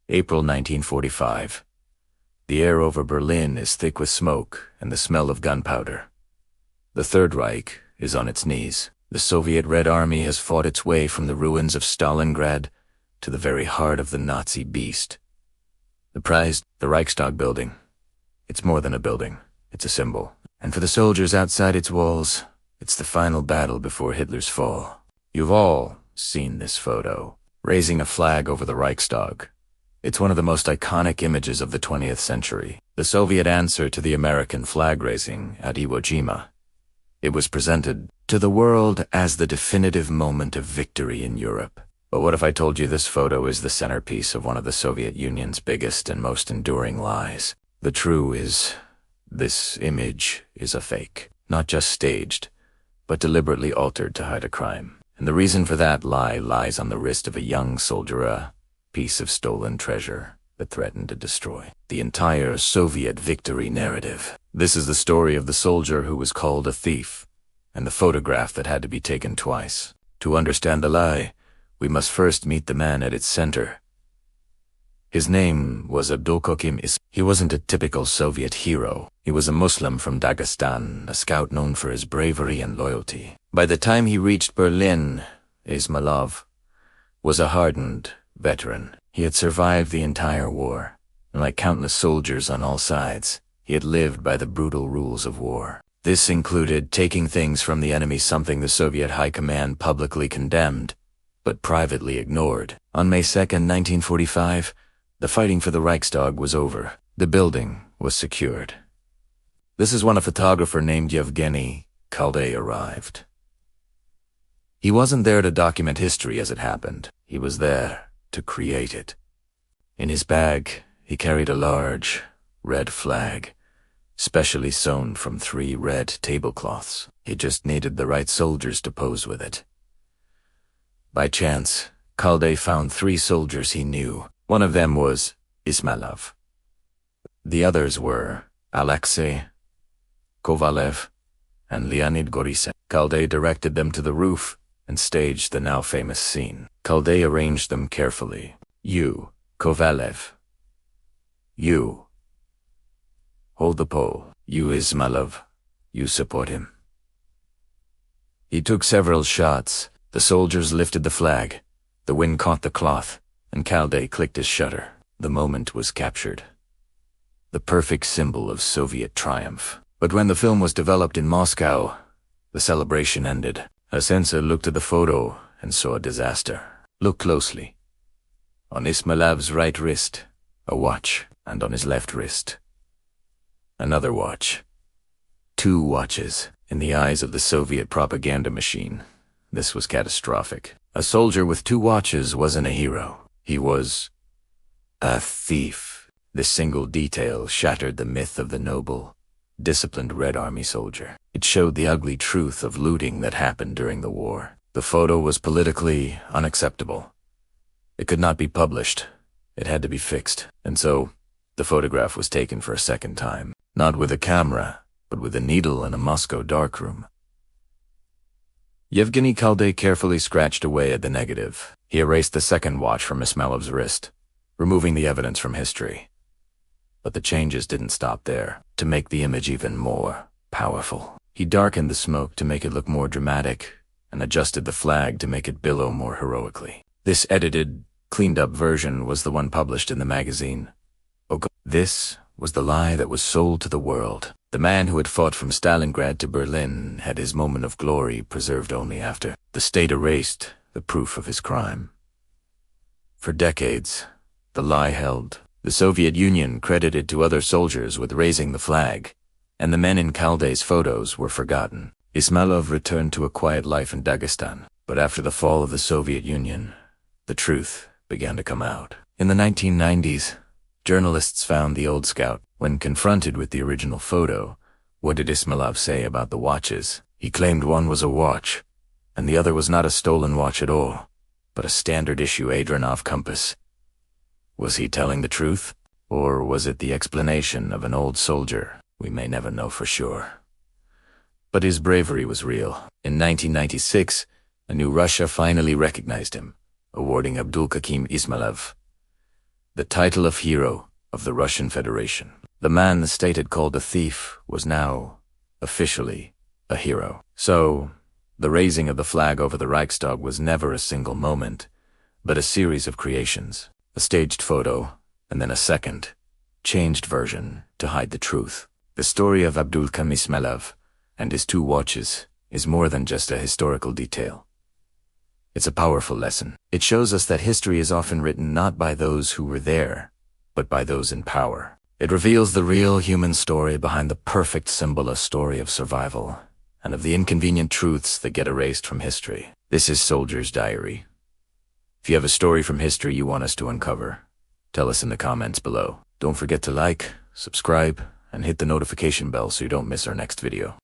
April 1945. The air over Berlin is thick with smoke and the smell of gunpowder. The Third Reich is on its knees. The Soviet Red Army has fought its way from the ruins of Stalingrad to the very heart of the Nazi beast. The Reichstag building. It's more than a building. It's a symbol. And for the soldiers outside its walls, it's the final battle before Hitler's fall. You've all seen this photo, raising a flag over the Reichstag. It's one of the most iconic images of the 20th century, the Soviet answer to the American flag raising at Iwo Jima. It was presented to the world as the definitive moment of victory in Europe. But what if I told you this photo is the centerpiece of one of the Soviet Union's biggest and most enduring lies? The truth is, this image is a fake, not just staged, but deliberately altered to hide a crime. And the reason for that lie lies on the wrist of a young soldier, a piece of stolen treasure that threatened to destroy the entire Soviet victory narrative. This is the story of the soldier who was called a thief, and the photograph that had to be taken twice. To understand the lie, we must first meet the man at its center. His name was Abdulkakim Ismailov. He wasn't a typical Soviet hero. He was a Muslim from Dagestan, a scout known for his bravery and loyalty. By the time he reached Berlin, Ismailov was a hardened veteran. He had survived the entire war, and like countless soldiers on all sides, he had lived by the brutal rules of war. This included taking things from the enemy, something the Soviet High Command publicly condemned, but privately ignored. On May 2nd, 1945, the fighting for the Reichstag was over. The building was secured. This is when a photographer named Yevgeny Kaldey arrived. He wasn't there to document history as it happened. He was there to create it. In his bag, he carried a large, red flag, specially sewn from 3 red tablecloths. He just needed the right soldiers to pose with it. By chance, Kaldey found 3 soldiers he knew. One of them was Ismailov. The others were Alexei, Kovalev, and Leonid Gorisev. Kaldey directed them to the roof and staged the now famous scene. Kaldey arranged them carefully. You, Kovalev. You. Hold the pole. You, Ismailov. You support him. He took several shots. The soldiers lifted the flag. The wind caught the cloth, and Kaldey clicked his shutter. The moment was captured. The perfect symbol of Soviet triumph. But when the film was developed in Moscow, the celebration ended. A censor looked at the photo and saw a disaster. Look closely. On Ismailov's right wrist, a watch, and on his left wrist, another watch. 2 watches. In the eyes of the Soviet propaganda machine, this was catastrophic. A soldier with 2 watches wasn't a hero. He was a thief. This single detail shattered the myth of the noble, disciplined Red Army soldier. It showed the ugly truth of looting that happened during the war. The photo was politically unacceptable. It could not be published. It had to be fixed. And so, the photograph was taken for a second time. Not with a camera, but with a needle in a Moscow darkroom. Yevgeny Kaldey carefully scratched away at the negative. He erased the second watch from Ismailov's wrist, removing the evidence from history. But the changes didn't stop there. To make the image even more powerful, he darkened the smoke to make it look more dramatic and adjusted the flag to make it billow more heroically. This edited, cleaned-up version was the one published in the magazine. This was the lie that was sold to the world. The man who had fought from Stalingrad to Berlin had his moment of glory preserved only after the state erased the proof of his crime. For decades, the lie held. The Soviet Union credited to other soldiers with raising the flag, and the men in Kaldey's photos were forgotten. Ismailov returned to a quiet life in Dagestan, but after the fall of the Soviet Union, the truth began to come out. In the 1990s, journalists found the old scout. When confronted with the original photo, what did Ismailov say about the watches? He claimed one was a watch, and the other was not a stolen watch at all, but a standard-issue Adranov compass. Was he telling the truth, or was it the explanation of an old soldier? We may never know for sure. But his bravery was real. In 1996, a new Russia finally recognized him, awarding Abdulkakim Ismailov the title of hero of the Russian Federation. The man the state had called a thief was now, officially, a hero. So, the raising of the flag over the Reichstag was never a single moment, but a series of creations. A staged photo, and then a second, changed version to hide the truth. The story of Abdul Kamismelov and his 2 watches is more than just a historical detail. It's a powerful lesson. It shows us that history is often written not by those who were there, but by those in power. It reveals the real human story behind the perfect symbol, a story of survival, and of the inconvenient truths that get erased from history. This is Soldier's Diary. If you have a story from history you want us to uncover, tell us in the comments below. Don't forget to like, subscribe, and hit the notification bell so you don't miss our next video.